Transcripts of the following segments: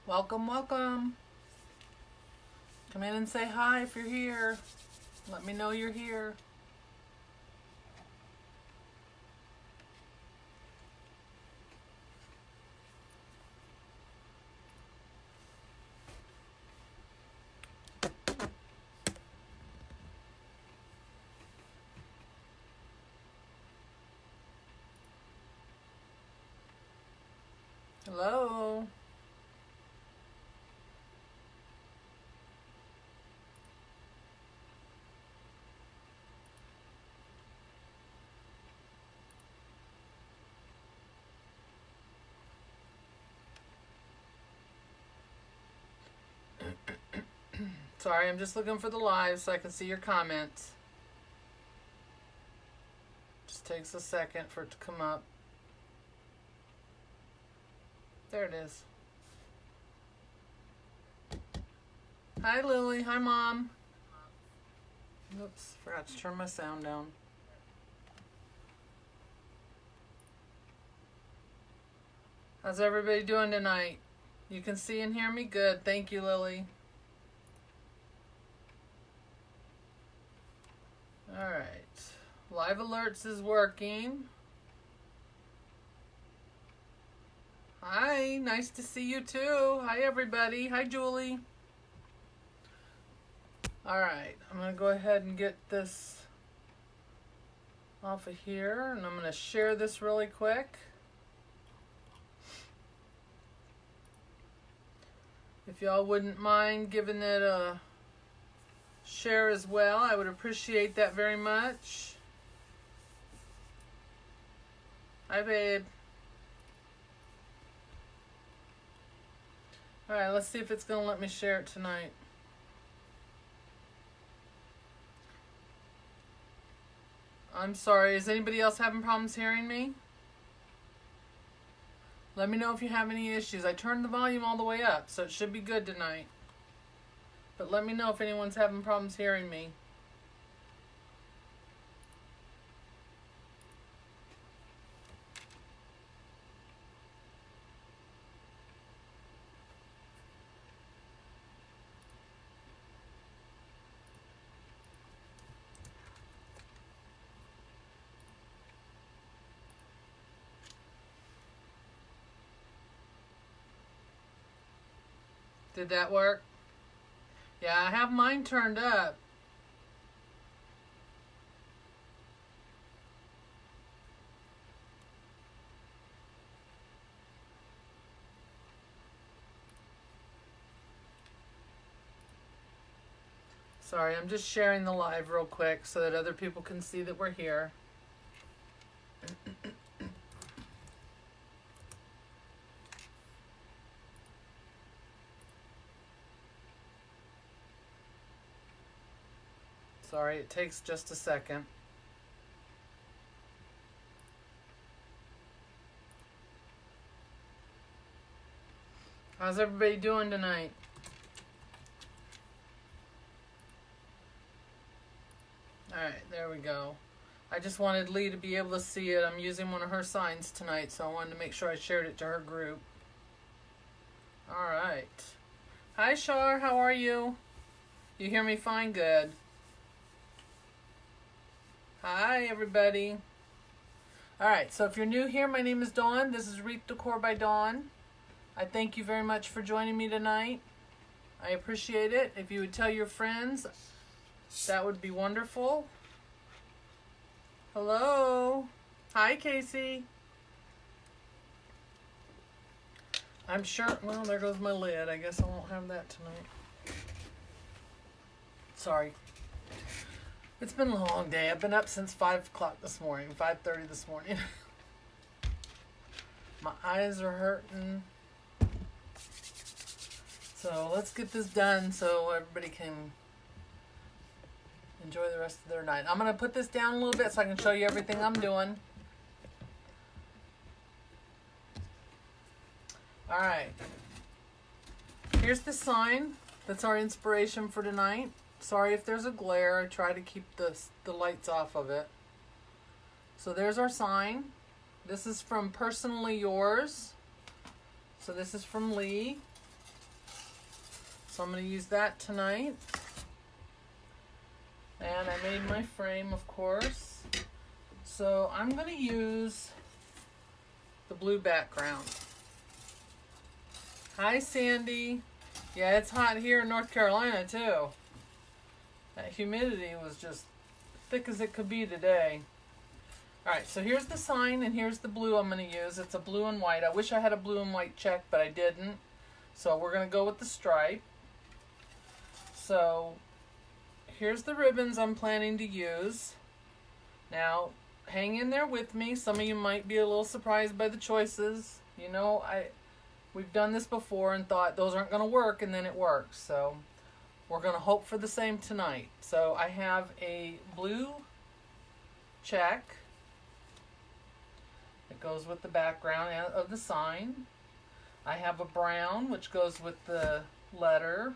Welcome, welcome. Come in and say hi if you're here. Let me know you're here. Hello. Sorry, I'm just looking for the live so I can see your comments. Just takes a second for it to come up. There it is. Hi, Lily. Hi, Mom. Oops, forgot to turn my sound down. How's everybody doing tonight? You can see and hear me good. Thank you, Lily. All right. Live alerts is working. Hi, nice to see you too. Hi, everybody. Hi, Julie. All right, I'm going to go ahead and get this off of here, and I'm going to share this really quick. If y'all wouldn't mind giving it a share as well, I would appreciate that very much. Hi, babe. All right, let's see if it's going to let me share it tonight. I'm sorry, is anybody else having problems hearing me? Let me know if you have any issues. I turned the volume all the way up, so it should be good tonight. But let me know if anyone's having problems hearing me. Did that work? Yeah, I have mine turned up. Sorry, I'm just sharing the live real quick so that other people can see that we're here. Sorry, it takes just a second. How's everybody doing tonight? Alright, there we go. I just wanted Lee to be able to see it. I'm using one of her signs tonight, so I wanted to make sure I shared it to her group. Alright. Hi, Shar. How are you? You hear me fine? Good. Hi, everybody. Alright, so if you're new here, my name is Dawn. This is Wreath Decor by Dawn. I thank you very much for joining me tonight. I appreciate it. If you would tell your friends, that would be wonderful. Hello. Hi, Casey. I'm sure, well, there goes my lid. I guess I won't have that tonight. Sorry. It's been a long day. I've been up since 5 o'clock this morning, 5:30 this morning. My eyes are hurting. So let's get this done so everybody can enjoy the rest of their night. I'm going to put this down a little bit so I can show you everything I'm doing. All right. Here's the sign. That's our inspiration for tonight. Sorry if there's a glare. I try to keep the lights off of it. So there's our sign. This is from Personally Yours. So this is from Lee. So I'm going to use that tonight. And I made my frame, of course. So I'm going to use the blue background. Hi, Sandy. Yeah, it's hot here in North Carolina, too. That humidity was just thick as it could be today. Alright, so here's the sign, and here's the blue I'm going to use. It's a blue and white. I wish I had a blue and white check, but I didn't. So we're going to go with the stripe. So here's the ribbons I'm planning to use. Now, hang in there with me. Some of you might be a little surprised by the choices. You know, we've done this before and thought those aren't going to work, and then it works. So we're going to hope for the same tonight. So I have a blue check that goes with the background of the sign. I have a brown, which goes with the letter.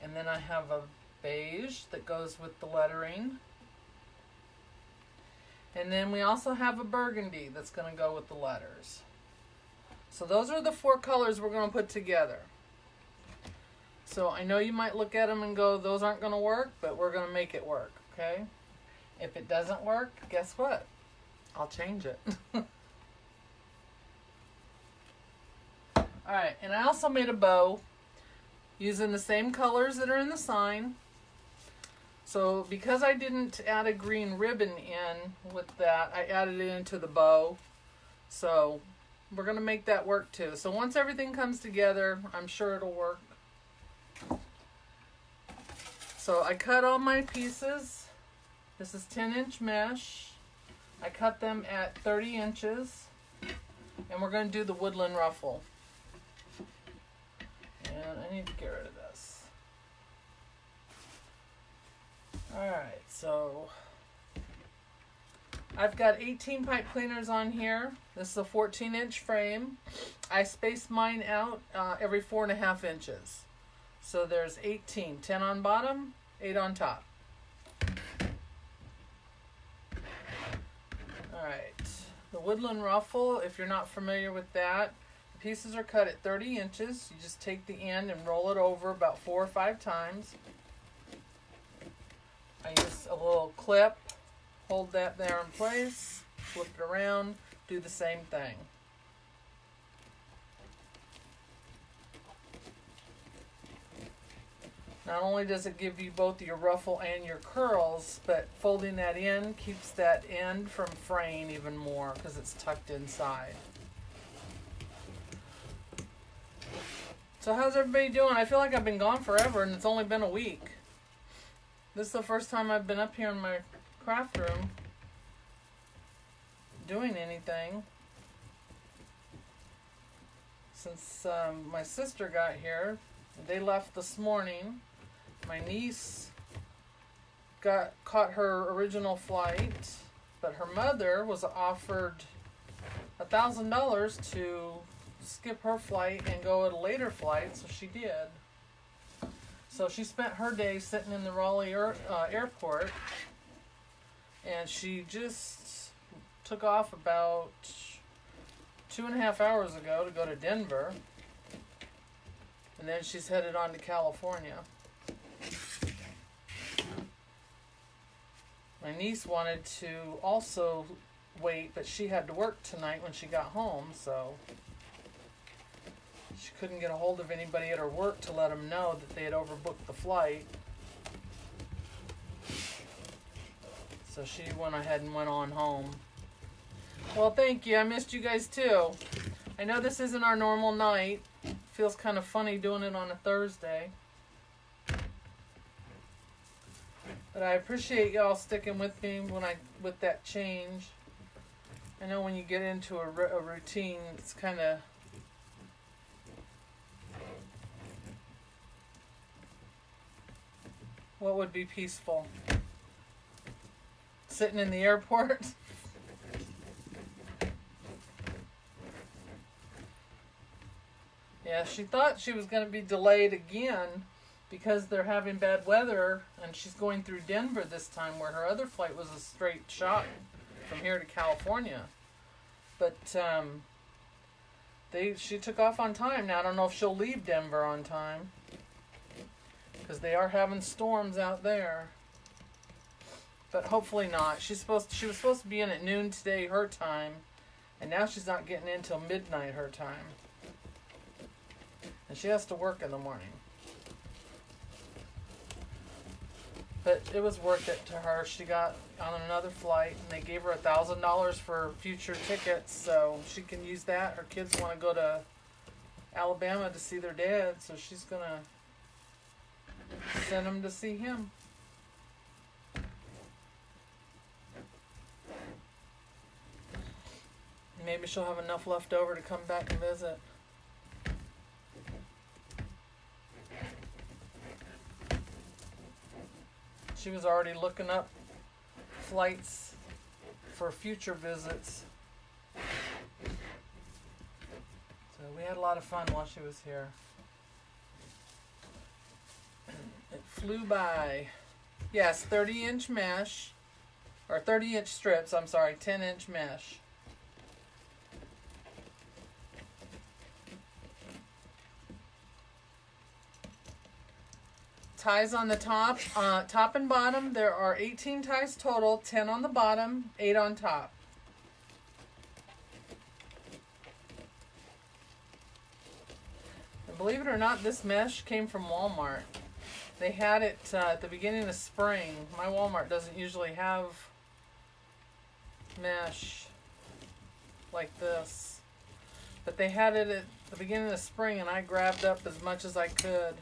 And then I have a beige that goes with the lettering. And then we also have a burgundy that's going to go with the letters. So those are the 4 colors we're going to put together. So I know you might look at them and go, those aren't going to work, but we're going to make it work, okay? If it doesn't work, guess what? I'll change it. Alright, and I also made a bow using the same colors that are in the sign. So because I didn't add a green ribbon in with that, I added it into the bow. So we're going to make that work too. So once everything comes together, I'm sure it'll work. So I cut all my pieces. This is 10-inch mesh. I cut them at 30 inches. And we're going to do the Woodland Ruffle. And I need to get rid of this. Alright, so I've got 18 pipe cleaners on here. This is a 14-inch frame. I spaced mine out every 4.5 inches. So there's 18. 10 on bottom, 8 on top. Alright, the Woodland Ruffle, if you're not familiar with that, pieces are cut at 30 inches. You just take the end and roll it over about 4 or 5 times. I use a little clip, hold that there in place, flip it around, do the same thing. Not only does it give you both your ruffle and your curls, but folding that in keeps that end from fraying even more because it's tucked inside. So how's everybody doing? I feel like I've been gone forever and it's only been a week. This is the first time I've been up here in my craft room doing anything since my sister got here. They left this morning. My niece caught her original flight, but her mother was offered $1,000 to skip her flight and go at a later flight, so she did. So she spent her day sitting in the Raleigh airport, and she just took off about 2.5 hours ago to go to Denver, and then she's headed on to California. My niece wanted to also wait, but she had to work tonight when she got home, so she couldn't get a hold of anybody at her work to let them know that they had overbooked the flight. So she went ahead and went on home. Well, thank you. I missed you guys too. I know this isn't our normal night. Feels kind of funny doing it on a Thursday. But I appreciate y'all sticking with me with that change. I know when you get into a routine, it's kind of what would be peaceful? Sitting in the airport? Yeah, she thought she was going to be delayed again because they're having bad weather, and she's going through Denver this time, where her other flight was a straight shot from here to California. But she took off on time. Now I don't know if she'll leave Denver on time, because they are having storms out there. But hopefully not. She was supposed to be in at noon today, her time, and now she's not getting in till midnight, her time. And she has to work in the morning. But it was worth it to her. She got on another flight, and they gave her $1,000 for future tickets, so she can use that. Her kids want to go to Alabama to see their dad, so she's going to send them to see him. Maybe she'll have enough left over to come back and visit. She was already looking up flights for future visits. So we had a lot of fun while she was here. It flew by. Yes, 30-inch mesh, or 30-inch strips, I'm sorry, 10-inch mesh. Ties on the top and bottom. There are 18 ties total, 10 on the bottom, 8 on top. And believe it or not, this mesh came from Walmart. They had it at the beginning of spring. My Walmart doesn't usually have mesh like this, but they had it at the beginning of spring, and I grabbed up as much as I could.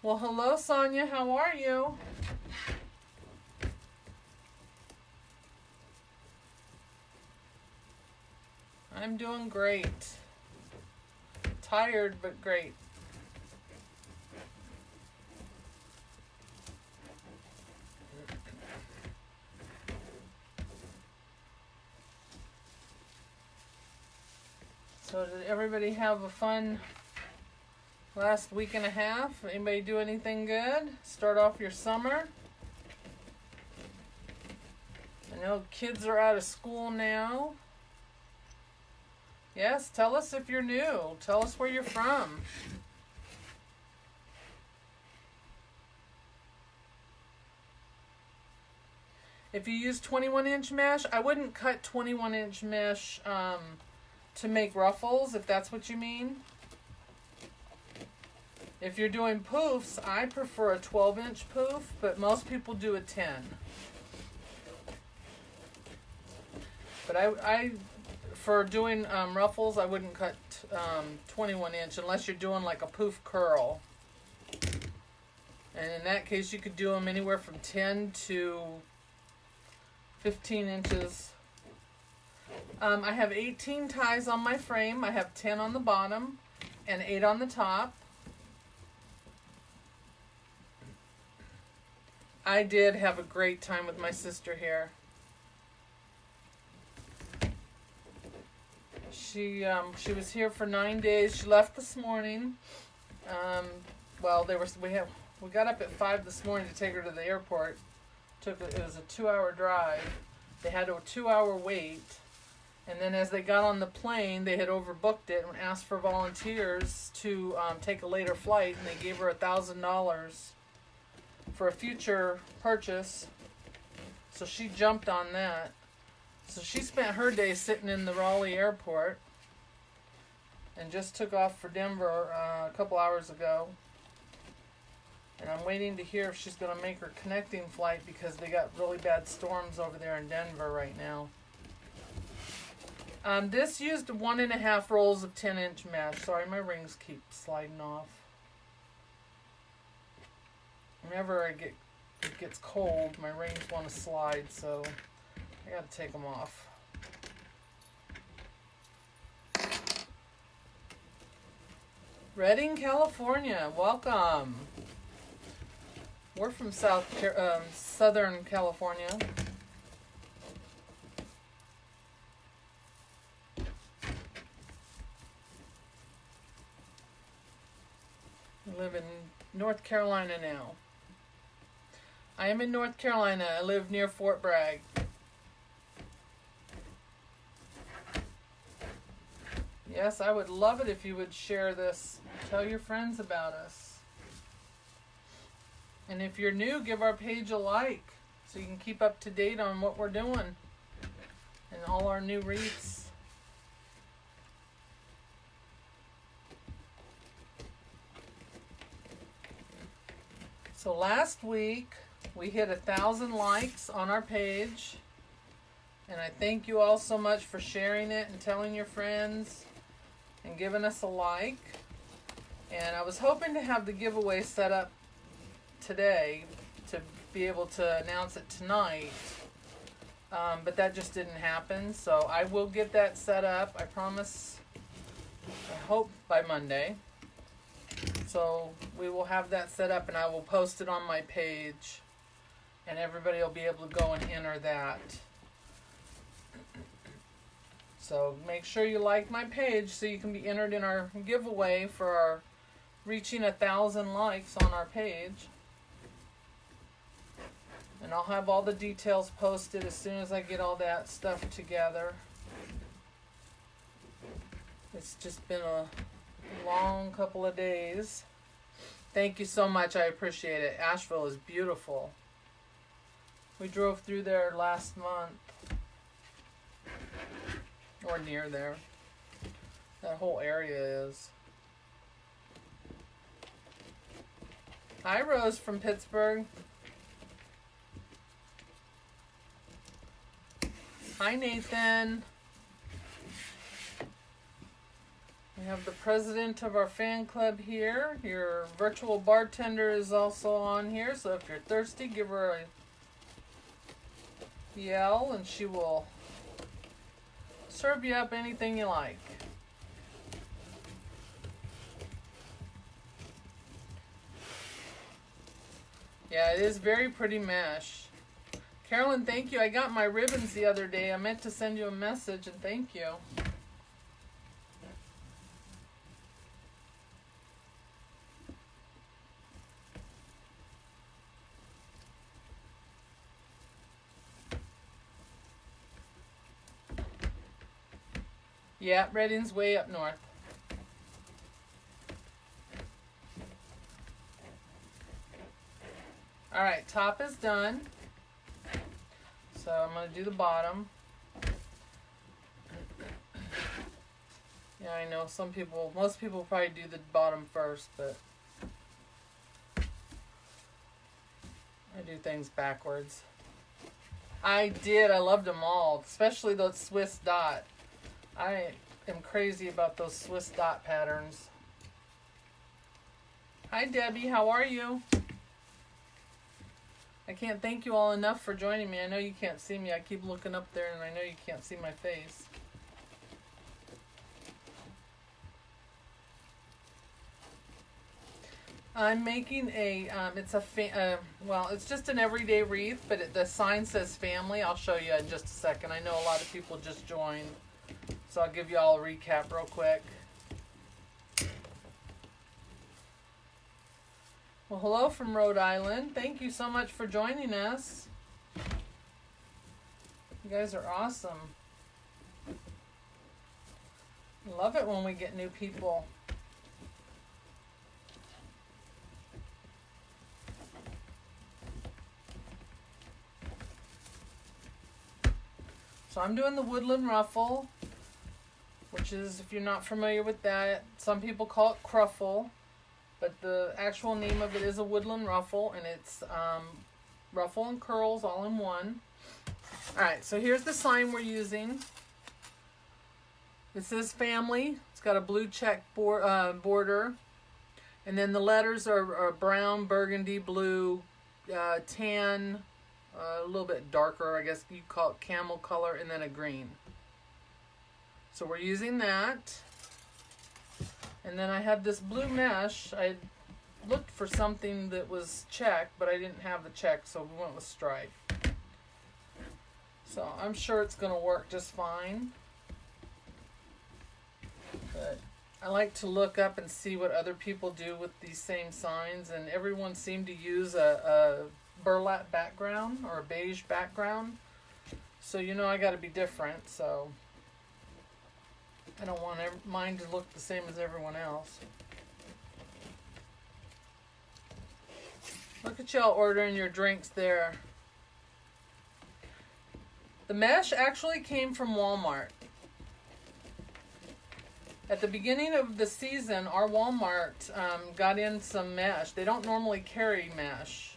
Well, hello, Sonia. How are you? I'm doing great. Tired, but great. So did everybody have a fun last week and a half? Anybody do anything good? Start off your summer? I know kids are out of school now. Yes, tell us if you're new. Tell us where you're from. If you use 21-inch mesh, I wouldn't cut 21-inch mesh to make ruffles, if that's what you mean. If you're doing poofs, I prefer a 12-inch poof, but most people do a 10. But I for doing ruffles, I wouldn't cut 21-inch unless you're doing like a poof curl. And in that case, you could do them anywhere from 10 to 15 inches. I have 18 ties on my frame. I have 10 on the bottom and 8 on the top. I did have a great time with my sister here. She was here for 9 days. She left this morning. Well, we got up at 5 this morning to take her to the airport. It was a 2-hour drive. They had a 2-hour wait. And then as they got on the plane, they had overbooked it and asked for volunteers to take a later flight, and they gave her $1,000 for a future purchase. So she jumped on that. So she spent her day sitting in the Raleigh airport and just took off for Denver a couple hours ago. And I'm waiting to hear if she's going to make her connecting flight, because they got really bad storms over there in Denver right now. This used 1.5 rolls of 10-inch mesh. Sorry, my rings keep sliding off. Whenever it gets cold, my rings want to slide, so I got to take them off. Redding, California. Welcome. We're from Southern California. We live in North Carolina now. I am in North Carolina. I live near Fort Bragg. Yes, I would love it if you would share this. Tell your friends about us. And if you're new, give our page a like so you can keep up to date on what we're doing and all our new wreaths. So last week we hit 1,000 likes on our page, and I thank you all so much for sharing it and telling your friends and giving us a like. And I was hoping to have the giveaway set up today to be able to announce it tonight, but that just didn't happen. So I will get that set up, I promise. I hope by Monday. So we will have that set up, and I will post it on my page, and everybody will be able to go and enter that. So make sure you like my page so you can be entered in our giveaway for our reaching 1,000 likes on our page. And I'll have all the details posted as soon as I get all that stuff together. It's just been a long couple of days. Thank you so much. I appreciate it. Asheville is beautiful. We drove through there last month. Or near there. That whole area is. Hi, Rose from Pittsburgh. Hi, Nathan. We have the president of our fan club here. Your virtual bartender is also on here, so if you're thirsty, give her a yell and she will serve you up anything you like. Yeah, it is very pretty mesh. Carolyn, thank you. I got my ribbons the other day. I meant to send you a message, and thank you. Yeah, Reading's way up north. Alright, top is done. So I'm going to do the bottom. Yeah, I know most people probably do the bottom first, but I do things backwards. I loved them all, especially those Swiss dot. I am crazy about those Swiss dot patterns. Hi Debbie, how are you? I can't thank you all enough for joining me. I know you can't see me. I keep looking up there and I know you can't see my face. I'm making a, it's just an everyday wreath, but the sign says family. I'll show you in just a second. I know a lot of people just joined, so I'll give you all a recap real quick. Well, hello from Rhode Island. Thank you so much for joining us. You guys are awesome. Love it when we get new people. So I'm doing the Woodland Ruffle, which is, if you're not familiar with that, some people call it Cruffle, but the actual name of it is a Woodland Ruffle, and it's ruffle and curls all in one. Alright, so here's the sign we're using. It says family. It's got a blue check border, and then the letters are brown, burgundy, blue, tan, a little bit darker, I guess you call it camel color, and then a green. So we're using that. And then I have this blue mesh. I looked for something that was check, but I didn't have the check, so we went with stripe. So I'm sure it's going to work just fine. But I like to look up and see what other people do with these same signs, and everyone seemed to use a burlap background or a beige background. So you know I got to be different, so I don't want mine to look the same as everyone else. Look at y'all ordering your drinks there. The mesh actually came from Walmart. At the beginning of the season, our Walmart got in some mesh. They don't normally carry mesh.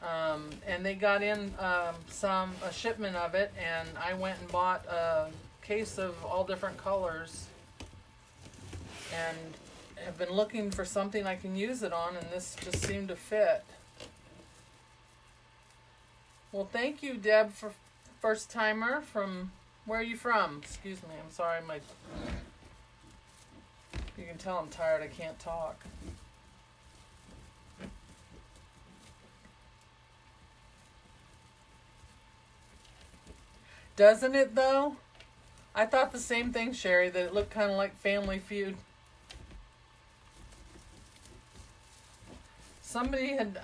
And they got in a shipment of it, and I went and bought a case of all different colors. And have been looking for something I can use it on, and this just seemed to fit. Well, thank you, Deb, for first timer from, where are you from? Excuse me, I'm sorry, you can tell I'm tired, I can't talk. Doesn't it though? I thought the same thing, Sherry, that it looked kind of like Family Feud. Somebody had,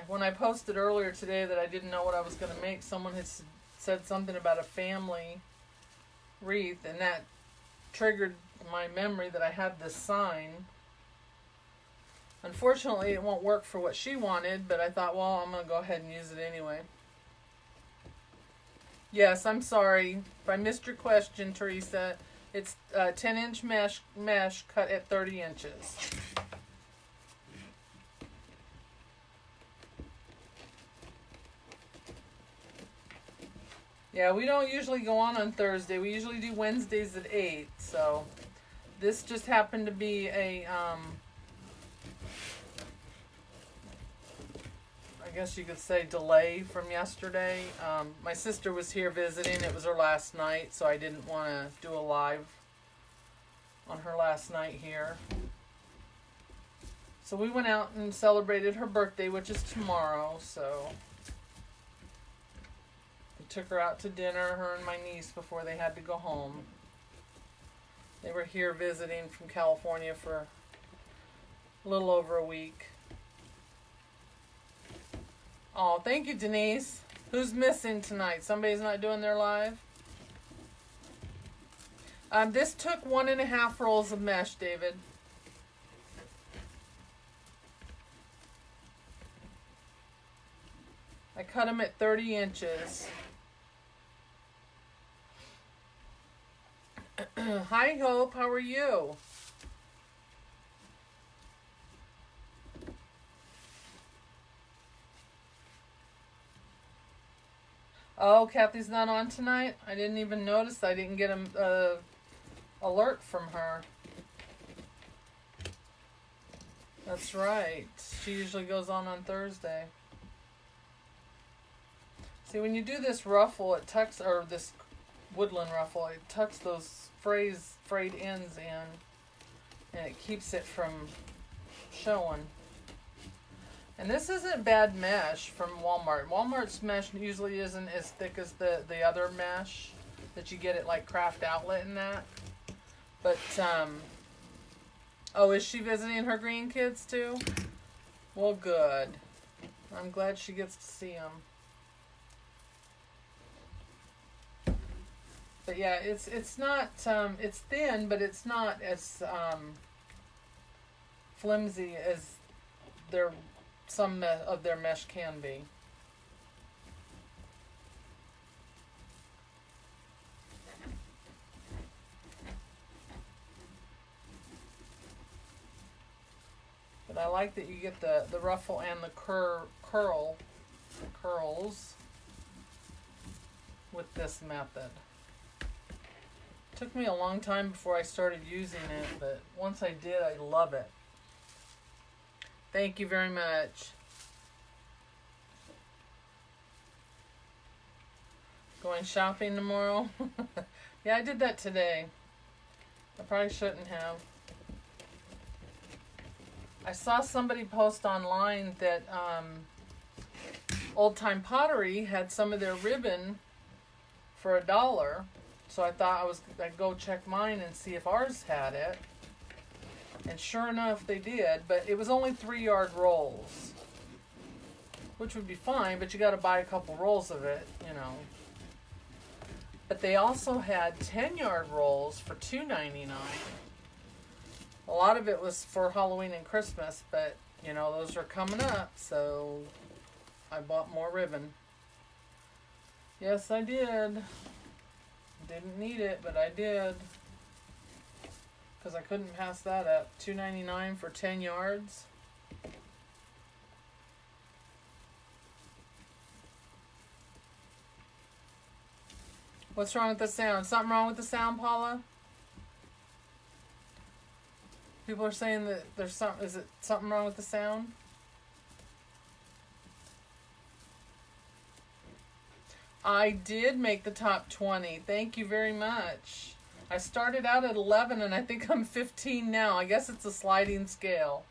when I posted earlier today that I didn't know what I was going to make, someone had said something about a family wreath, and that triggered my memory that I had this sign. Unfortunately, it won't work for what she wanted, but I thought, well, I'm going to go ahead and use it anyway. Yes, I'm sorry if I missed your question, Teresa. It's 10-inch mesh cut at 30 inches. Yeah, we don't usually go on Thursday. We usually do Wednesdays at 8. So this just happened to be a, I guess you could say, delay from yesterday. My sister was here visiting. It was her last night, so I didn't want to do a live on her last night here. So we went out and celebrated her birthday, which is tomorrow, so took her out to dinner, her and my niece, before they had to go home. They were here visiting from California for a little over a week. Oh, thank you, Denise. Who's missing tonight? Somebody's not doing their live? This took 1.5 rolls of mesh, David. I cut them at 30 inches. Hi, Hope. How are you? Oh, Kathy's not on tonight? I didn't even notice. I didn't get an alert from her. That's right. She usually goes on Thursday. See, when you do this ruffle, it tucks, or this woodland ruffle, it tucks those frayed ends in, and it keeps it from showing. And this isn't bad mesh from Walmart. Walmart's mesh usually isn't as thick as the other mesh that you get at like Craft Outlet and that. But, oh, is she visiting her grandkids too? Well, good. I'm glad she gets to see them. But yeah, it's not, it's thin, but it's not as flimsy as some of their mesh can be. But I like that you get the ruffle and the curls with this method. Took me a long time before I started using it, but once I did, I love it. Thank you very much. Going shopping tomorrow? Yeah, I did that today. I probably shouldn't have. I saw somebody post online that Old Time Pottery had some of their ribbon for $1. So I thought I'd go check mine and see if ours had it. And sure enough, they did. But it was only 3-yard rolls. which would be fine, but you got to buy a couple rolls of it, you know. But they also had 10-yard rolls for $2.99. A lot of it was for Halloween and Christmas, but, you know, those are coming up, so I bought more ribbon. Yes, I did. Didn't need it, but I did. Because I couldn't pass that up. $2.99 for 10 yards. What's wrong with the sound? Something wrong with the sound, Paula? People are saying that there's something. Is it something wrong with the sound? I did make the top 20. Thank you very much. I started out at 11 and I think I'm 15 now. I guess it's a sliding scale.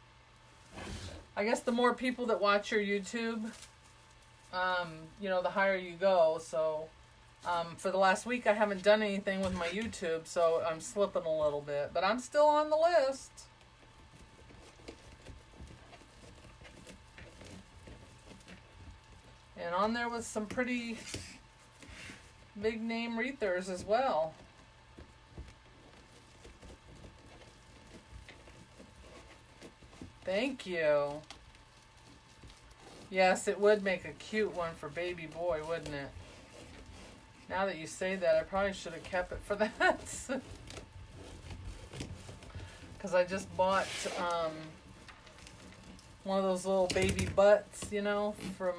I guess the more people that watch your YouTube, you know, the higher you go. So for the last week I haven't done anything with my YouTube, so I'm slipping a little bit. But I'm still on the list. And on there with some pretty big name wreathers as well. Thank you. Yes, it would make a cute one for baby boy, wouldn't it? Now that you say that, I probably should have kept it for that. Because I just bought one of those little baby butts, you know, from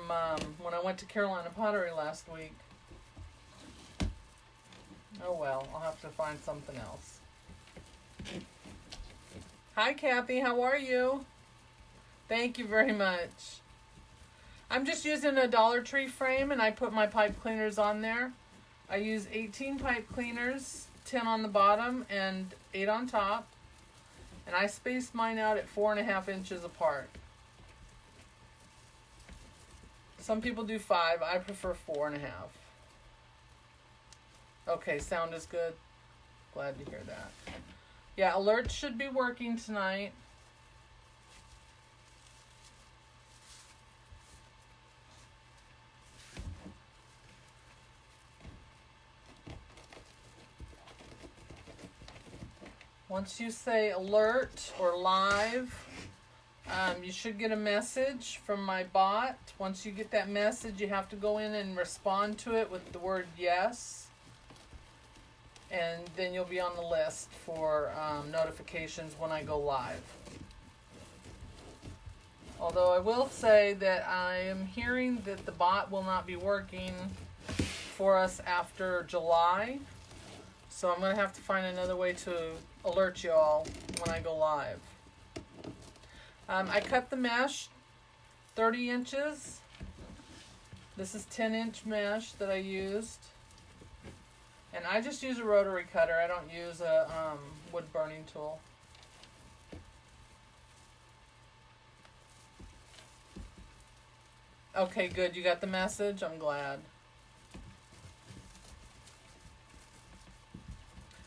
when I went to Carolina Pottery last week. Oh well, I'll have to find something else. Hi Kathy, how are you? Thank you very much. I'm just using a Dollar Tree frame and I put my pipe cleaners on there. I use 18 pipe cleaners, 10 on the bottom and 8 on top. And I spaced mine out at 4.5 inches apart. Some people do 5, I prefer 4.5. Okay, sound is good. Glad to hear that. Yeah, alerts should be working tonight. Once you say alert or live, you should get a message from my bot. Once you get that message, you have to go in and respond to it with the word yes. And then you'll be on the list for notifications when I go live. Although I will say that I am hearing that the bot will not be working for us after July. So I'm going to have to find another way to alert you all when I go live. I cut the mesh 30 inches. This is 10-inch mesh that I used. And I just use a rotary cutter. I don't use a wood burning tool. Okay, good. You got the message? I'm glad.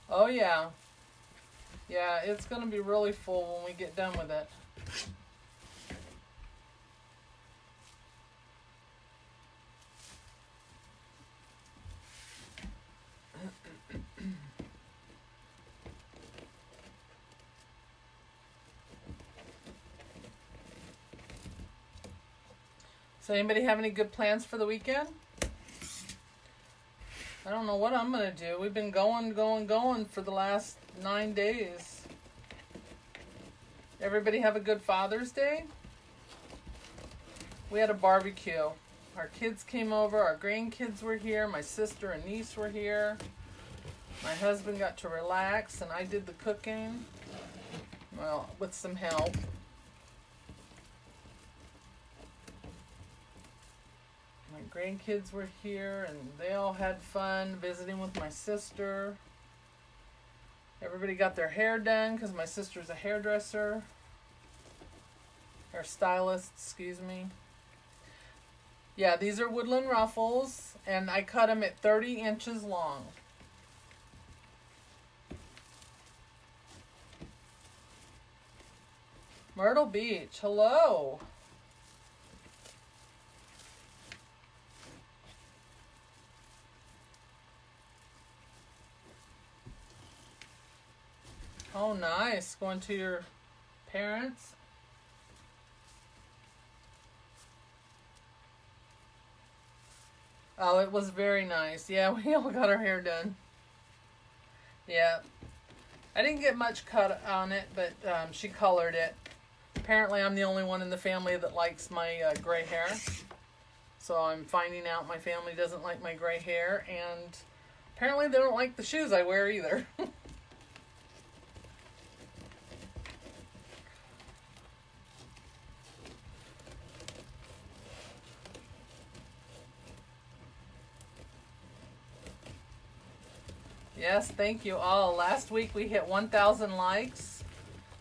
Oh, yeah. Yeah, it's going to be really full when we get done with it. So anybody have any good plans for the weekend? I don't know what I'm going to do. We've been going for the last 9 days. Everybody have a good Father's Day? We had a barbecue. Our kids came over. Our grandkids were here. My sister and niece were here. My husband got to relax, and I did the cooking. Well, with some help. My grandkids were here, and they all had fun visiting with my sister. Everybody got their hair done because my sister's a hairdresser. Hair stylist, excuse me. Yeah, these are Woodland Ruffles, and I cut them at 30 inches long. Myrtle Beach, hello. Oh, nice. Going to your parents. Oh, it was very nice. Yeah, we all got our hair done. Yeah. I didn't get much cut on it, but she colored it. Apparently, I'm the only one in the family that likes my gray hair. So I'm finding out my family doesn't like my gray hair, and apparently they don't like the shoes I wear either. Yes, thank you all. Last week we hit 1,000 likes.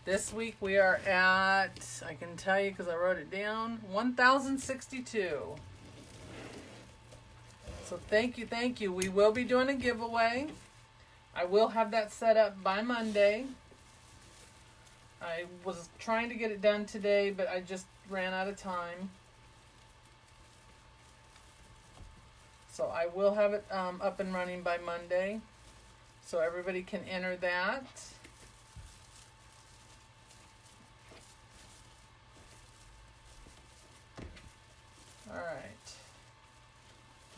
This week we are at, I can tell you because I wrote it down, 1,062. So thank you, thank you. We will be doing a giveaway. I will have that set up by Monday. I was trying to get it done today, but I just ran out of time. So I will have it up and running by Monday. So everybody can enter that. All right.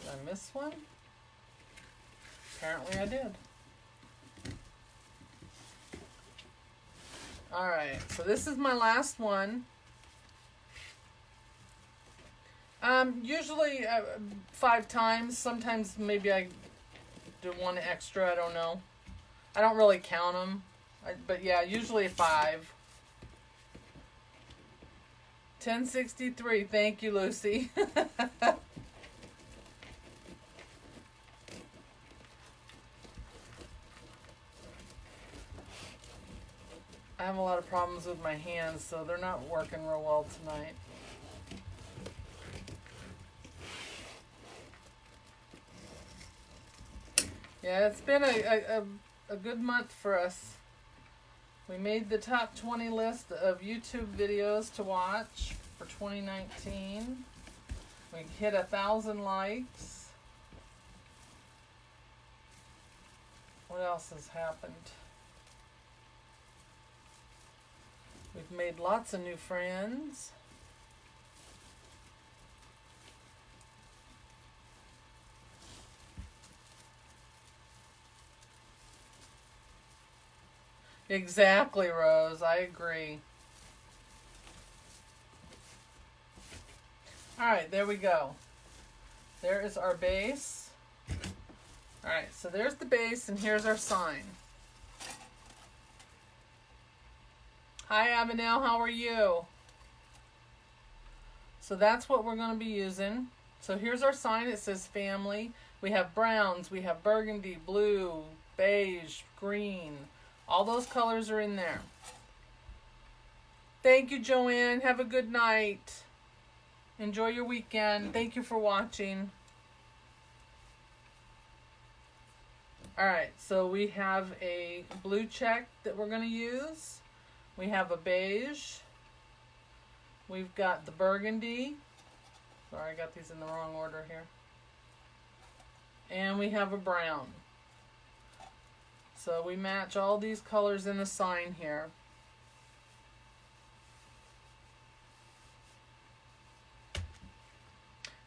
Did I miss one? Apparently I did. All right, so this is my last one. Usually 5 times. Sometimes maybe I do one extra. I don't know. I don't really count them. But yeah, usually 5. 1063. Thank you, Lucy. I have a lot of problems with my hands, so they're not working real well tonight. Yeah, it's been a good month for us. We made the top 20 list of YouTube videos to watch for 2019. We hit 1,000 likes. What else has happened? We've made lots of new friends. Exactly, Rose. I agree. All right, there we go. There is our base. All right, so there's the base, and here's our sign. Hi, Avenel. How are you? So that's what we're going to be using. So here's our sign. It says family. We have browns. We have burgundy, blue, beige, green. All those colors are in there. Thank you, Joanne. Have a good night. Enjoy your weekend. Thank you for watching. All right, so we have a blue check that we're going to use. We have a beige. We've got the burgundy. Sorry, I got these in the wrong order here. And we have a brown. So we match all these colors in the sign here.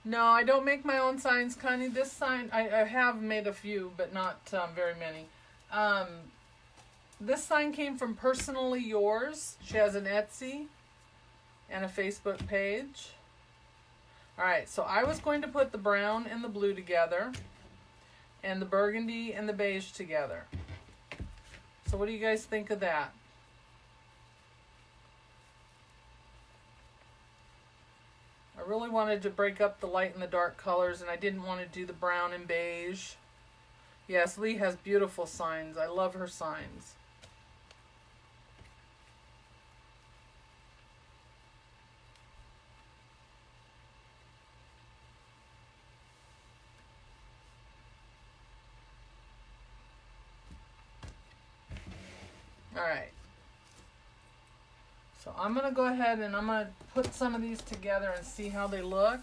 No, I don't make my own signs, Connie. This sign, I have made a few, but not very many. This sign came from Personally Yours. She has an Etsy and a Facebook page. All right, so I was going to put the brown and the blue together and the burgundy and the beige together. So what do you guys think of that? I really wanted to break up the light and the dark colors, and I didn't want to do the brown and beige. Yes, Lee has beautiful signs. I love her signs. All right. So I'm going to go ahead and I'm going to put some of these together and see how they look.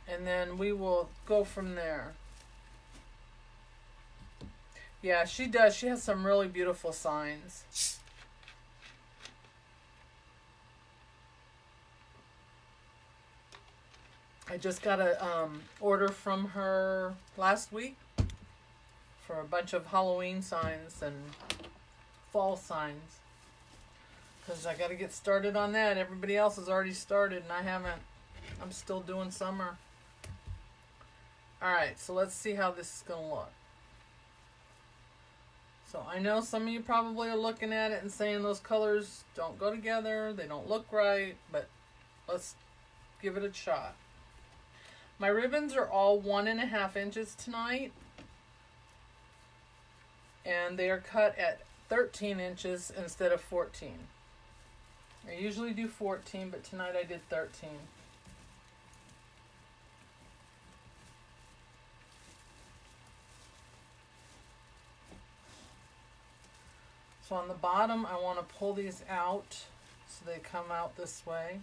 And then we will go from there. Yeah, she does. She has some really beautiful signs. I just got a order from her last week for a bunch of Halloween signs and fall signs. Because I got to get started on that. Everybody else has already started and I haven't. I'm still doing summer. Alright, so let's see how this is going to look. So I know some of you probably are looking at it and saying those colors don't go together. They don't look right. But let's give it a shot. My ribbons are all 1.5 inches tonight. And they are cut at 13 inches instead of 14. I usually do 14, but tonight I did 13. So on the bottom, I want to pull these out so they come out this way.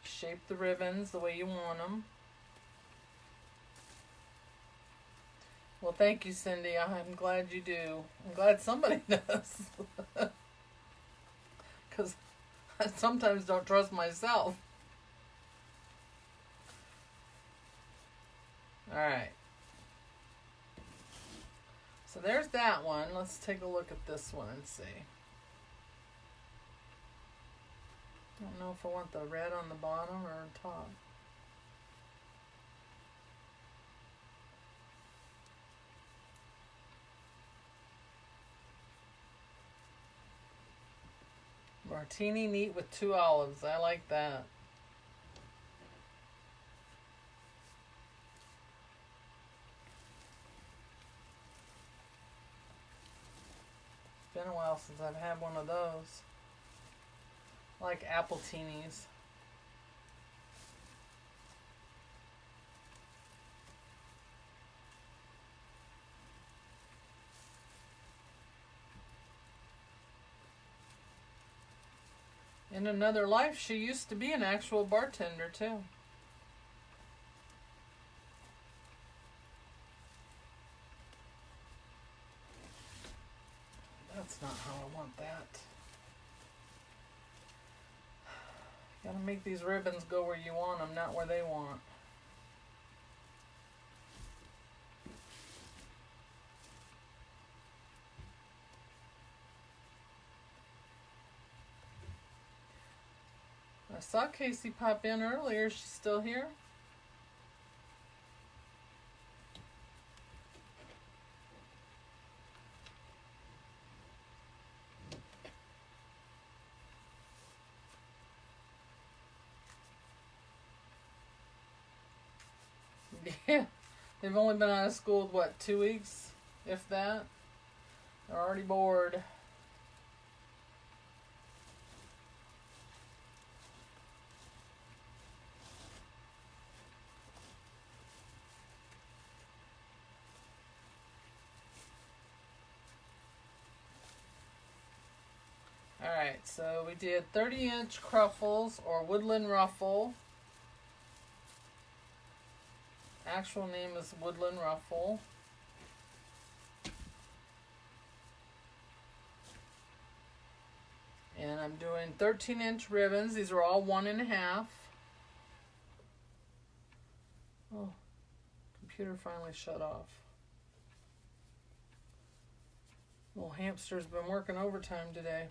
Shape the ribbons the way you want them. Well, thank you, Cindy. I'm glad you do. I'm glad somebody does. Because I sometimes don't trust myself. Alright. So there's that one. Let's take a look at this one and see. I don't know if I want the red on the bottom or on top. Martini neat with 2 olives. I like that. It's been a while since I've had one of those. I like apple teenies. In another life, she used to be an actual bartender, too. That's not how I want that. You gotta make these ribbons go where you want them, not where they want. I saw Casey pop in earlier. She's still here? Yeah. They've only been out of school, what, 2 weeks? If that? They're already bored. Alright, so we did 30-inch cruffles or Woodland Ruffle. Actual name is Woodland Ruffle. And I'm doing 13-inch ribbons. These are all 1.5. Oh, computer finally shut off. Little hamster's been working overtime today.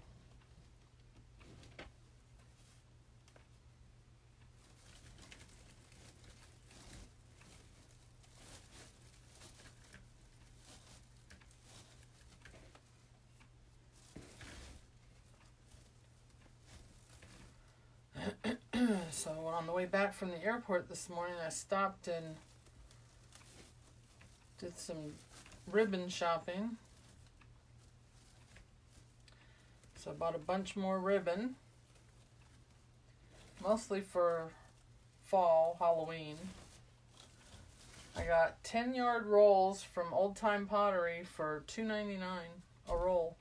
So on the way back from the airport this morning, I stopped and did some ribbon shopping. So I bought a bunch more ribbon, mostly for fall, Halloween. I got 10-yard rolls from Old Time Pottery for $2.99 a roll.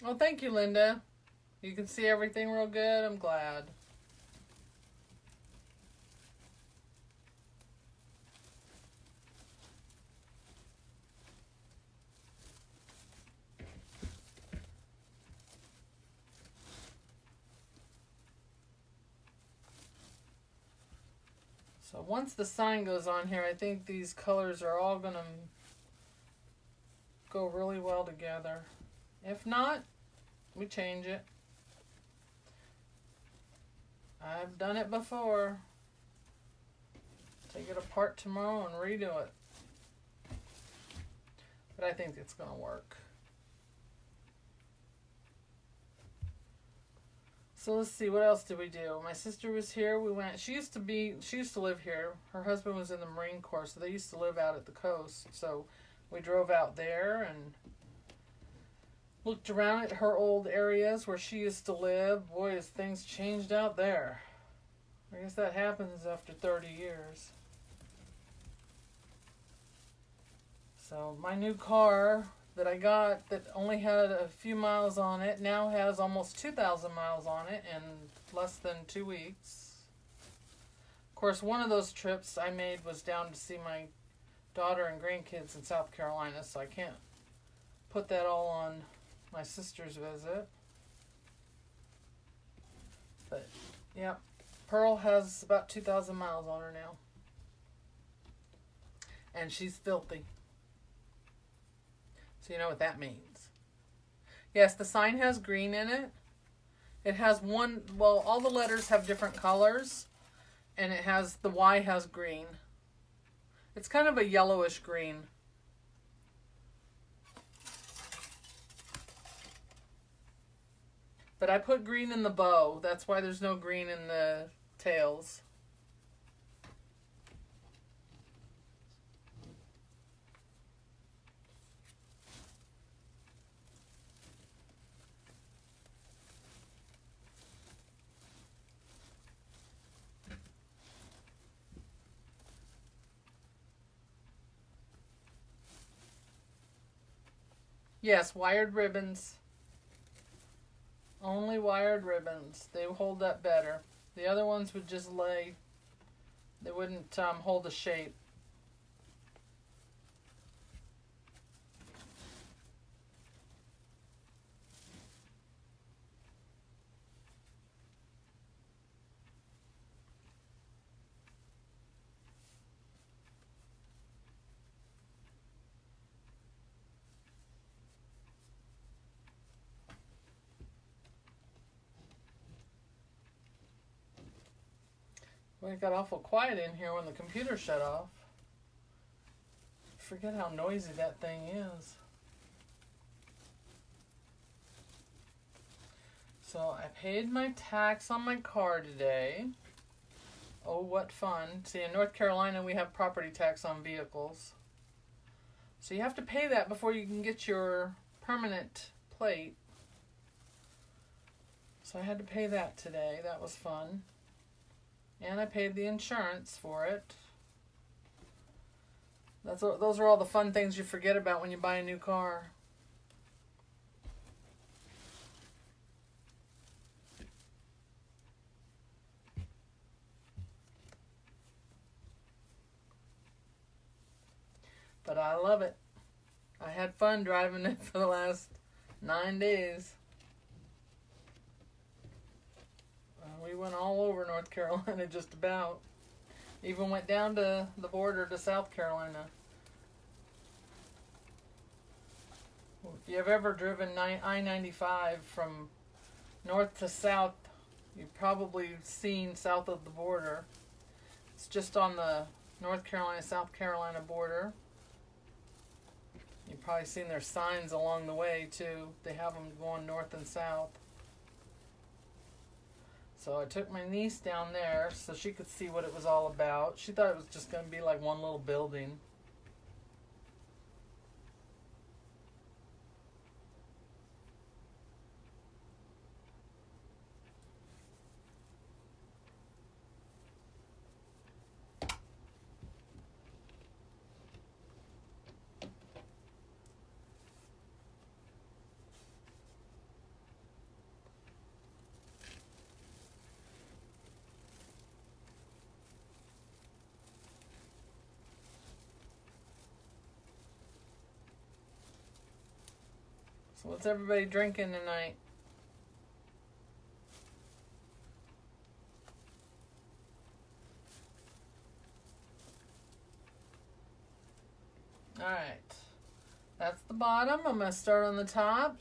Well, thank you, Linda. You can see everything real good. I'm glad. So once the sign goes on here, I think these colors are all going to go really well together. If not, we change it. I've done it before. Take it apart tomorrow and redo it. But I think it's going to work. So let's see, what else did we do? My sister was here. We went. She used to live here. Her husband was in the Marine Corps, so they used to live out at the coast. So we drove out there and looked around at her old areas where she used to live. Boy, has things changed out there. I guess that happens after 30 years. So my new car that I got that only had a few miles on it now has almost 2,000 miles on it in less than 2 weeks. Of course, one of those trips I made was down to see my daughter and grandkids in South Carolina, so I can't put that all on my sister's visit. But, yeah, Pearl has about 2,000 miles on her now. And she's filthy. So you know what that means. Yes, the sign has green in it. It has all the letters have different colors. And the Y has green. It's kind of a yellowish green. But I put green in the bow. That's why there's no green in the tails. Yes, wired ribbons. Only wired ribbons. They hold up better. The other ones would just lay. They wouldn't hold the shape. Well, it got awful quiet in here when the computer shut off. Forget how noisy that thing is. So I paid my tax on my car today. Oh, what fun. See, in North Carolina, we have property tax on vehicles. So you have to pay that before you can get your permanent plate. So I had to pay that today. That was fun. And I paid the insurance for it. Those are all the fun things you forget about when you buy a new car. But I love it. I had fun driving it for the last 9 days. We went all over North Carolina just about. Even went down to the border to South Carolina. If you have ever driven I-95 from north to south, you've probably seen south of the border. It's just on the North Carolina-South Carolina border. You've probably seen their signs along the way too. They have them going north and south. So I took my niece down there so she could see what it was all about. She thought it was just going to be like one little building. So what's everybody drinking tonight? All right. That's the bottom. I'm going to start on the top.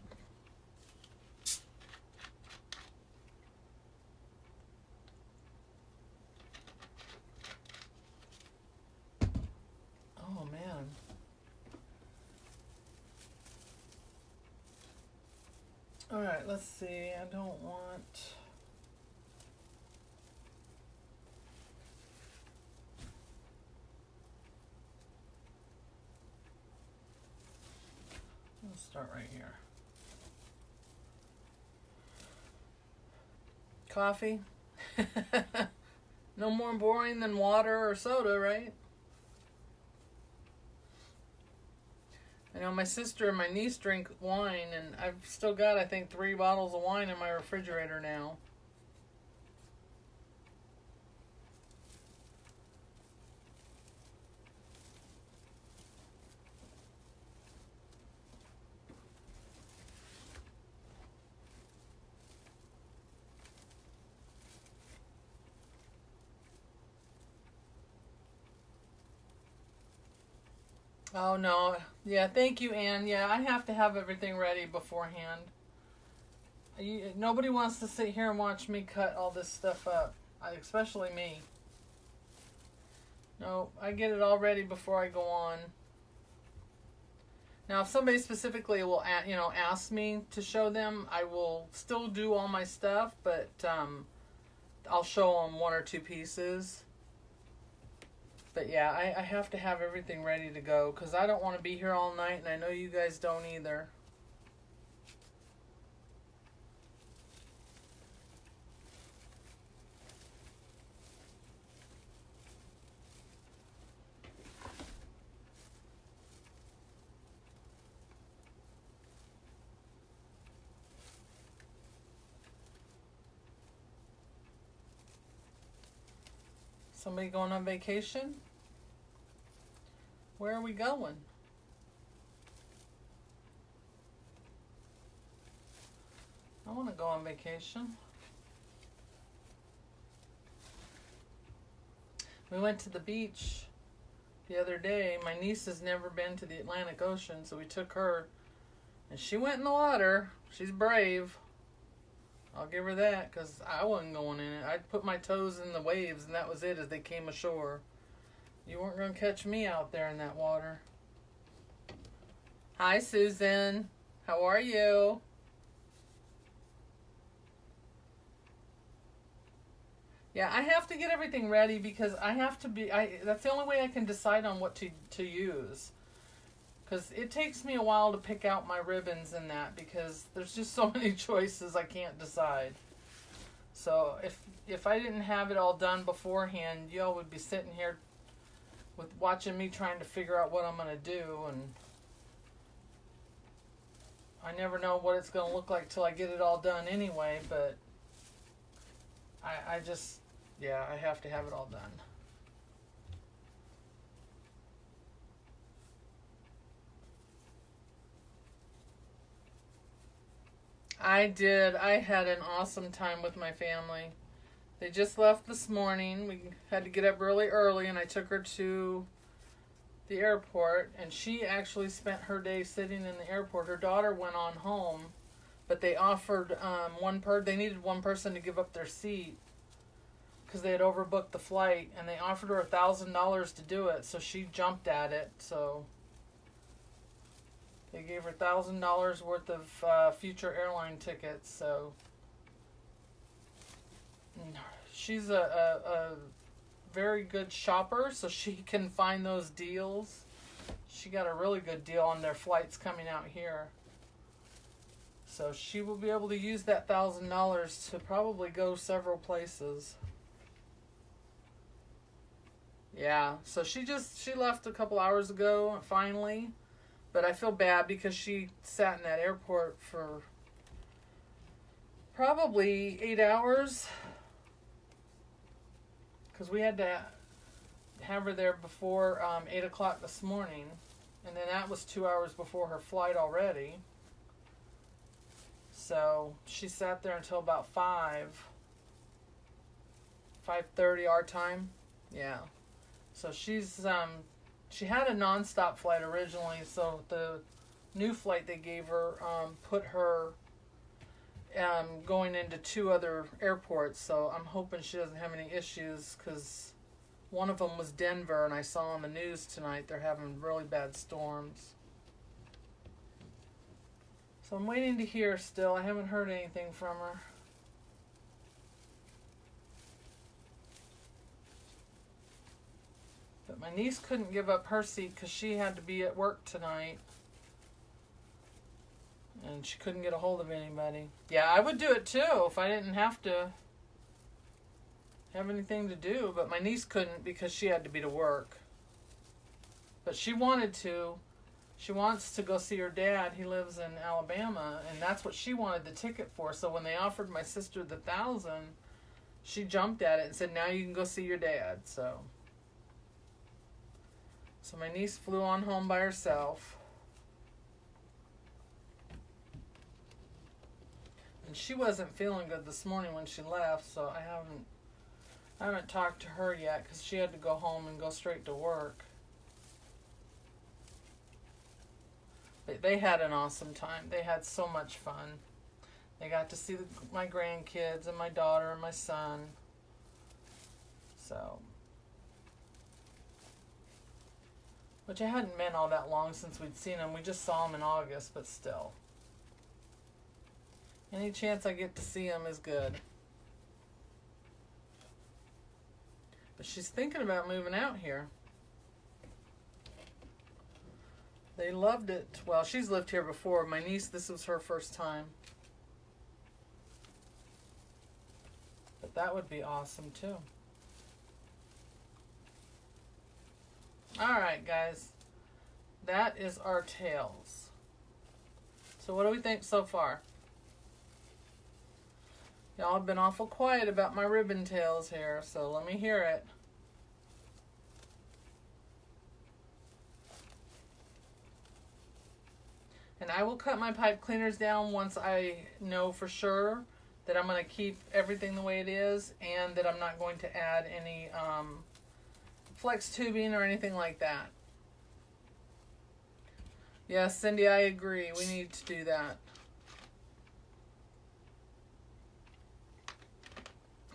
Oh, man. All right, let's see. I don't want... Let's start right here. Coffee. No more boring than water or soda, right? I know my sister and my niece drink wine, and I've still got, I think, 3 bottles of wine in my refrigerator now. Oh, no. Yeah, thank you, Anne. Yeah, I have to have everything ready beforehand. Nobody wants to sit here and watch me cut all this stuff up, especially me. No, I get it all ready before I go on. Now, if somebody specifically will, ask me to show them, I will still do all my stuff, but I'll show them 1 or 2 pieces. But yeah, I have to have everything ready to go because I don't want to be here all night, and I know you guys don't either. Somebody going on vacation? Where are we going? I want to go on vacation. We went to the beach the other day. My niece has never been to the Atlantic Ocean, so we took her, and she went in the water. She's brave. I'll give her that, because I wasn't going in it. I'd put my toes in the waves, and that was it as they came ashore. You weren't going to catch me out there in that water. Hi, Susan. How are you? Yeah, I have to get everything ready because I have to be... that's the only way I can decide on what to use. Because it takes me a while to pick out my ribbons and that because there's just so many choices I can't decide. So if I didn't have it all done beforehand, y'all would be sitting here with watching me trying to figure out what I'm going to do, and I never know what it's going to look like till I get it all done anyway, but I just, yeah, I have to have it all done. I did. I had an awesome time with my family. They just left this morning. We had to get up really early, and I took her to the airport, and she actually spent her day sitting in the airport. Her daughter went on home, but they offered they needed one person to give up their seat because they had overbooked the flight, and they offered her $1,000 to do it, so she jumped at it. So they gave her $1,000 worth of future airline tickets. So she's a very good shopper, so she can find those deals. She got a really good deal on their flights coming out here. So she will be able to use that $1,000 to probably go several places. Yeah, so she left a couple hours ago, finally. But I feel bad because she sat in that airport for probably 8 hours. Because we had to have her there before 8 o'clock this morning. And then that was 2 hours before her flight already. So she sat there until about 5:30 our time. Yeah. So she's she had a nonstop flight originally, so the new flight they gave her put her going into 2 other airports. So I'm hoping she doesn't have any issues, because one of them was Denver, and I saw on the news tonight they're having really bad storms. So I'm waiting to hear still. I haven't heard anything from her. But my niece couldn't give up her seat because she had to be at work tonight. And she couldn't get a hold of anybody. Yeah, I would do it too if I didn't have to have anything to do. But my niece couldn't because she had to be to work. But she wanted to. She wants to go see her dad. He lives in Alabama, and that's what she wanted the ticket for. So when they offered my sister the 1,000, she jumped at it and said, "Now you can go see your dad." So my niece flew on home by herself. And she wasn't feeling good this morning when she left, so I haven't talked to her yet because she had to go home and go straight to work. But they had an awesome time. They had so much fun. They got to see my grandkids and my daughter and my son. So, which I hadn't been all that long since we'd seen them. We just saw them in August, but still. Any chance I get to see them is good. But she's thinking about moving out here. They loved it. Well, she's lived here before. My niece, this was her first time. But that would be awesome too. Alright, guys. That is our tails. So what do we think so far? Y'all have been awful quiet about my ribbon tails here, so let me hear it. And I will cut my pipe cleaners down once I know for sure that I'm going to keep everything the way it is, and that I'm not going to add any flex tubing or anything like that. Yes, Cindy, I agree. We need to do that.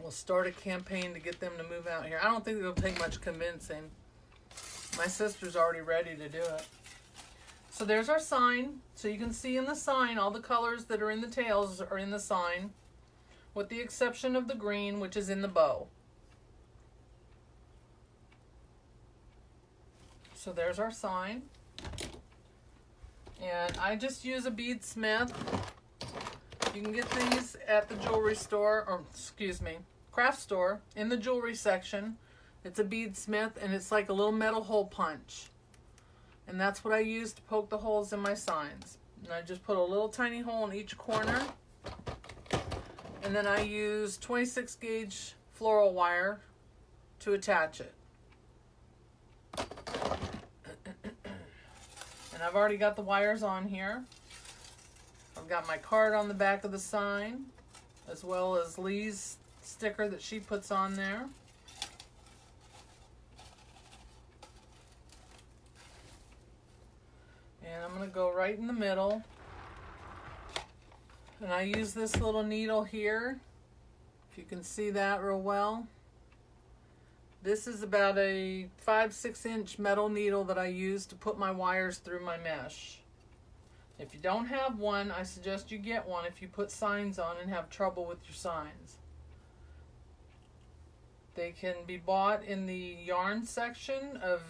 We'll start a campaign to get them to move out here. I don't think it'll take much convincing. My sister's already ready to do it. So there's our sign. So you can see in the sign all the colors that are in the tails are in the sign, with the exception of the green, which is in the bow. So there's our sign. And I just use a bead smith. You can get these at the jewelry store, or excuse me, craft store, in the jewelry section. It's a bead smith, and it's like a little metal hole punch. And that's what I use to poke the holes in my signs. And I just put a little tiny hole in each corner. And then I use 26 gauge floral wire to attach it. And I've already got the wires on here. I've got my card on the back of the sign, as well as Lee's sticker that she puts on there. And I'm going to go right in the middle. And I use this little needle here, if you can see that real well. This is about a 5-6 inch metal needle that I use to put my wires through my mesh. If you don't have one, I suggest you get one if you put signs on and have trouble with your signs. They can be bought in the yarn section of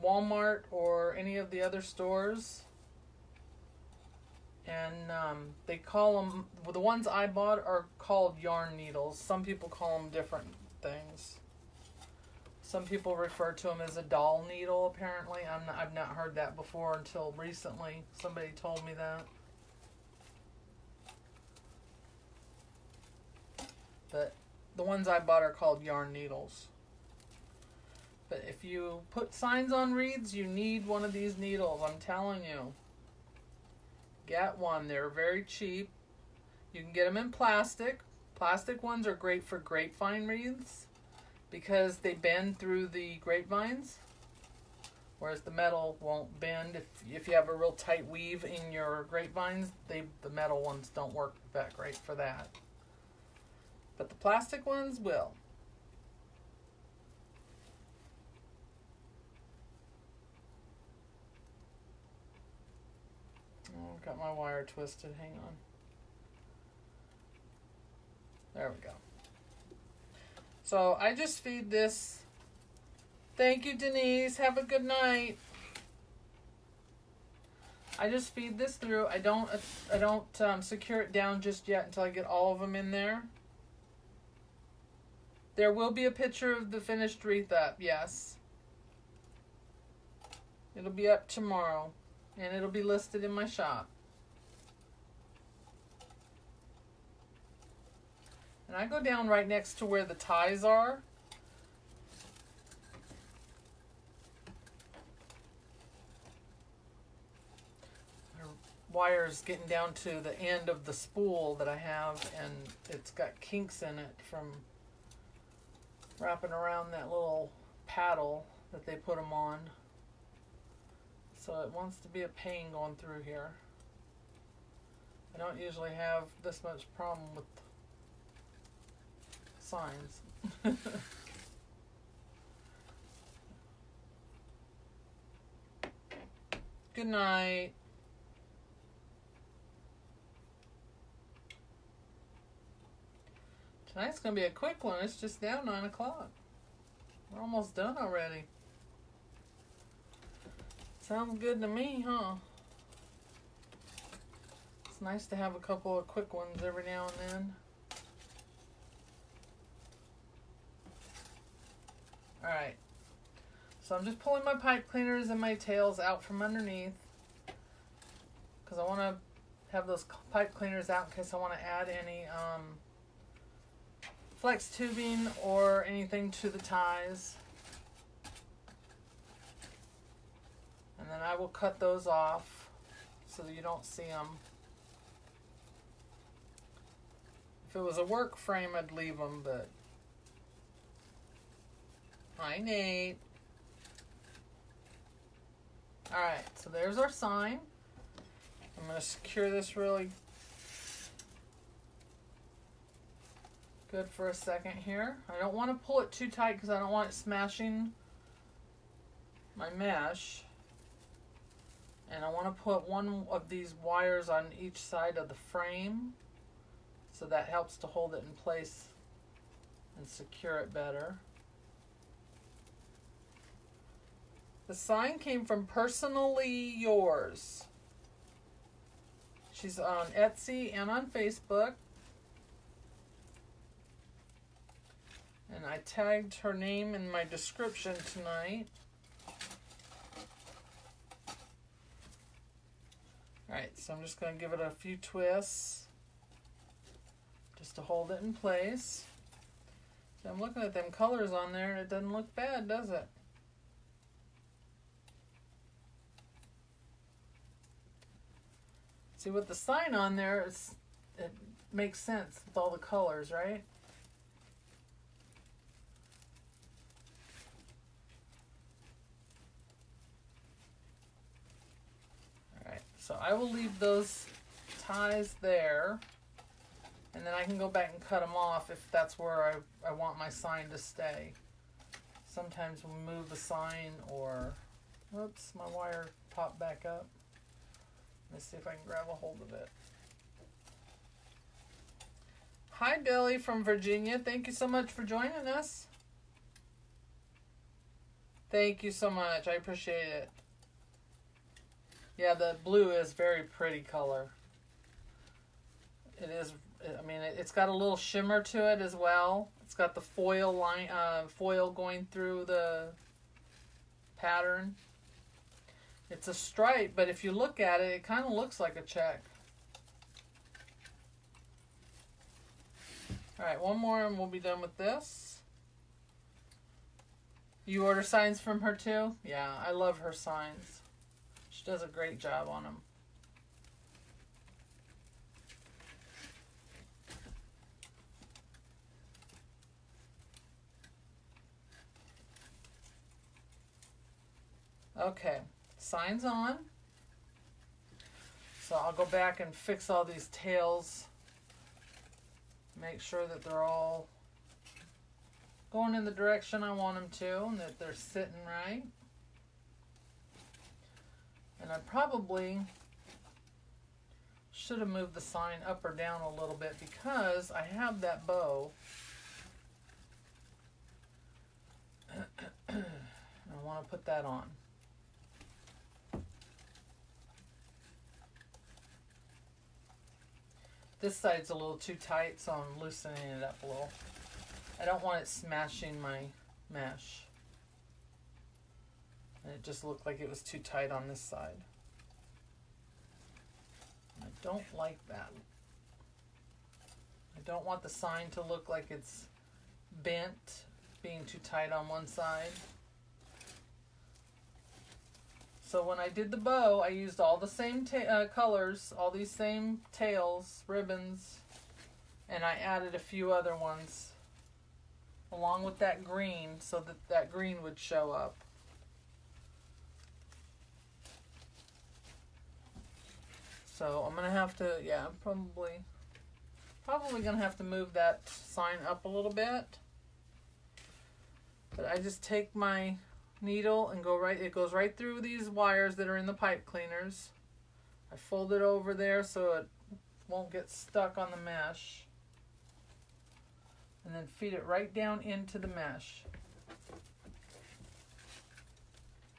Walmart or any of the other stores. And they call them, well, the ones I bought are called yarn needles. Some people call them different things. Some people refer to them as a doll needle, apparently. I've not heard that before until recently. Somebody told me that. But the ones I bought are called yarn needles. But if you put signs on wreaths, you need one of these needles. I'm telling you. Get one. They're very cheap. You can get them in plastic. Plastic ones are great for grapevine wreaths because they bend through the grapevines, whereas the metal won't bend. If you have a real tight weave in your grapevines, the metal ones don't work that great for that. But the plastic ones will. Oh, I've got my wire twisted. Hang on. There we go. So I just feed this. Thank you, Denise. Have a good night. I just feed this through. I don't secure it down just yet until I get all of them in there. There will be a picture of the finished wreath up, yes. It'll be up tomorrow, and it'll be listed in my shop. And I go down right next to where the ties are. The wire's getting down to the end of the spool that I have, and it's got kinks in it from wrapping around that little paddle that they put them on. So it wants to be a pain going through here. I don't usually have this much problem with signs. Good night. Tonight's going to be a quick one. It's just now 9 o'clock. We're almost done already. Sounds good to me, huh? It's nice to have a couple of quick ones every now and then. Alright. So I'm just pulling my pipe cleaners and my tails out from underneath, because I want to have those pipe cleaners out in case I want to add any flex tubing or anything to the ties. And then I will cut those off so that you don't see them. If it was a work frame, I'd leave them, but... Hi, Nate. Alright, so there's our sign. I'm going to secure this really good for a second here. I don't want to pull it too tight because I don't want it smashing my mesh. And I want to put one of these wires on each side of the frame, so that helps to hold it in place and secure it better. The sign came from Personally Yours. She's on Etsy and on Facebook. And I tagged her name in my description tonight. Alright, so I'm just going to give it a few twists just to hold it in place. So I'm looking at them colors on there and it doesn't look bad, does it? See, with the sign on there, it makes sense with all the colors, right? Alright, so I will leave those ties there, and then I can go back and cut them off if that's where I want my sign to stay. Sometimes we'll move the sign, or, whoops, my wire popped back up. Let's see if I can grab a hold of it. Hi, Billy from Virginia. Thank you so much for joining us. Thank you so much. I appreciate it. Yeah, the blue is very pretty color. It is. I mean, it's got a little shimmer to it as well. It's got the foil line, foil going through the pattern. It's a stripe, but if you look at it, it kind of looks like a check. Alright, one more and we'll be done with this. You order signs from her too? Yeah, I love her signs. She does a great job on them. Okay, sign's on. So I'll go back and fix all these tails. Make sure that they're all going in the direction I want them to and that they're sitting right. And I probably should have moved the sign up or down a little bit because I have that bow. I want to put that on. This side's a little too tight, so I'm loosening it up a little. I don't want it smashing my mesh. And it just looked like it was too tight on this side. I don't like that. I don't want the sign to look like it's bent, being too tight on one side. So when I did the bow, I used all the same colors, all these same tails, ribbons, and I added a few other ones along with that green so that that green would show up. So I'm going to have to, yeah, I'm probably going to have to move that sign up a little bit. But I just take my needle and it goes right through these wires that are in the pipe cleaners. I fold it over there so it won't get stuck on the mesh. And then feed it right down into the mesh.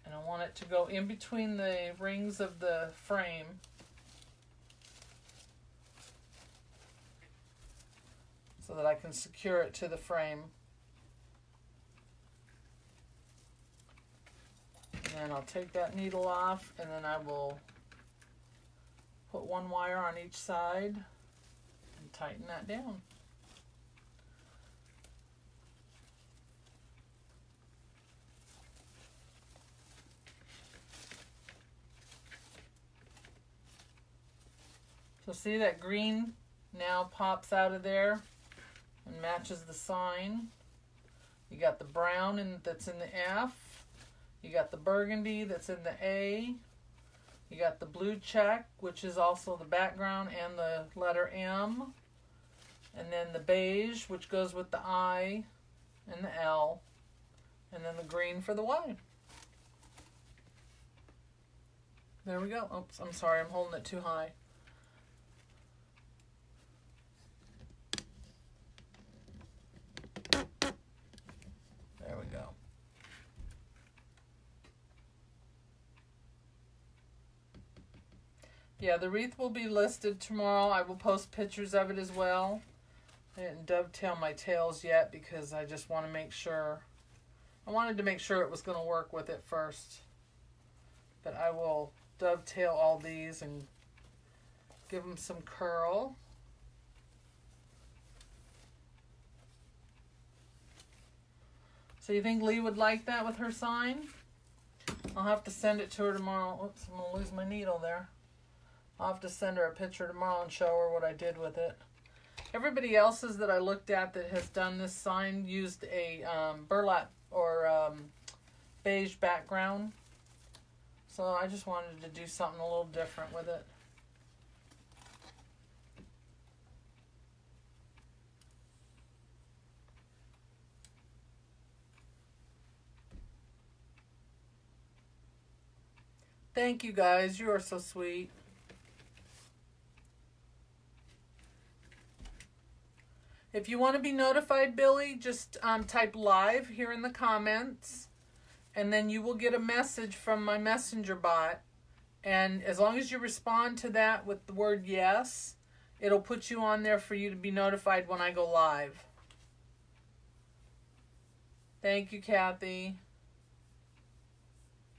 And I want it to go in between the rings of the frame. So that I can secure it to the frame. And then I'll take that needle off and then I will put one wire on each side and tighten that down. So see that green now pops out of there and matches the sign. You got the brown that's in the F. You got the burgundy that's in the A. You got the blue check, which is also the background and the letter M. And then the beige, which goes with the I and the L. And then the green for the Y. There we go. Oops, I'm sorry, I'm holding it too high. There we go. Yeah, the wreath will be listed tomorrow. I will post pictures of it as well. I didn't dovetail my tails yet because I just want to make sure. I wanted to make sure it was going to work with it first. But I will dovetail all these and give them some curl. So you think Lee would like that with her sign? I'll have to send it to her tomorrow. Oops, I'm going to lose my needle there. I'll have to send her a picture tomorrow and show her what I did with it. Everybody else's that I looked at that has done this sign used a burlap or beige background. So I just wanted to do something a little different with it. Thank you guys. You are so sweet. If you want to be notified, Billy, just type live here in the comments. And then you will get a message from my messenger bot. And as long as you respond to that with the word yes, it'll put you on there for you to be notified when I go live. Thank you, Kathy.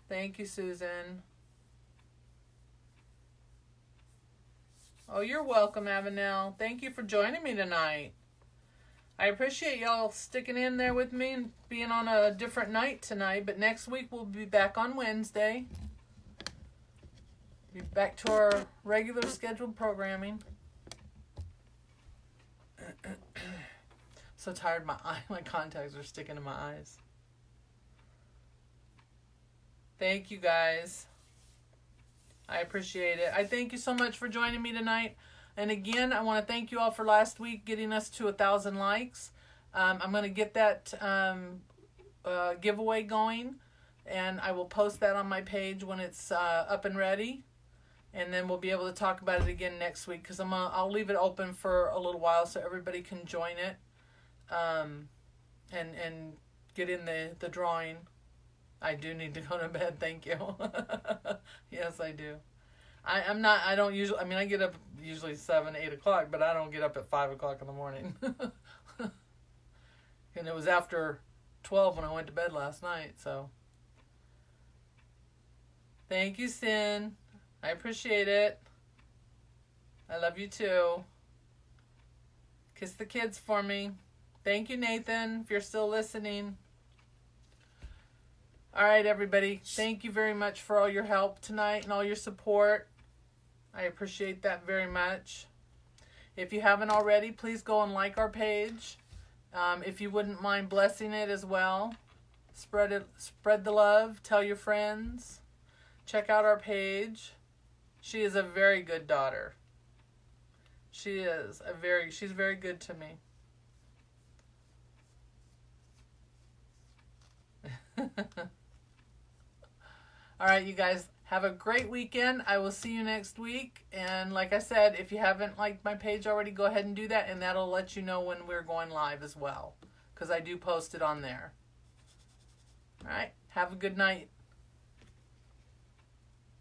Thank you, Susan. Oh, you're welcome, Avenel. Thank you for joining me tonight. I appreciate y'all sticking in there with me and being on a different night tonight. But next week we'll be back on Wednesday. Be back to our regular scheduled programming. So tired, my contacts are sticking in my eyes. Thank you guys. I appreciate it. I thank you so much for joining me tonight. And again, I want to thank you all for last week getting us to 1,000 likes. I'm going to get that giveaway going, and I will post that on my page when it's up and ready. And then we'll be able to talk about it again next week, because I'll leave it open for a little while so everybody can join it and get in the drawing. I do need to go to bed, thank you. Yes, I do. I don't usually, I mean, I get up usually 7, 8 o'clock, but I don't get up at 5 o'clock in the morning. And it was after 12 when I went to bed last night, so. Thank you, Sin. I appreciate it. I love you too. Kiss the kids for me. Thank you, Nathan, if you're still listening. All right, everybody. Thank you very much for all your help tonight and all your support. I appreciate that very much. If you haven't already, please go and like our page. If you wouldn't mind blessing it as well. Spread the love. Tell your friends. Check out our page. She is a very good daughter. She's very good to me. All right, you guys, have a great weekend. I will see you next week. And like I said, if you haven't liked my page already, go ahead and do that, and that'll let you know when we're going live as well, because I do post it on there. All right, have a good night.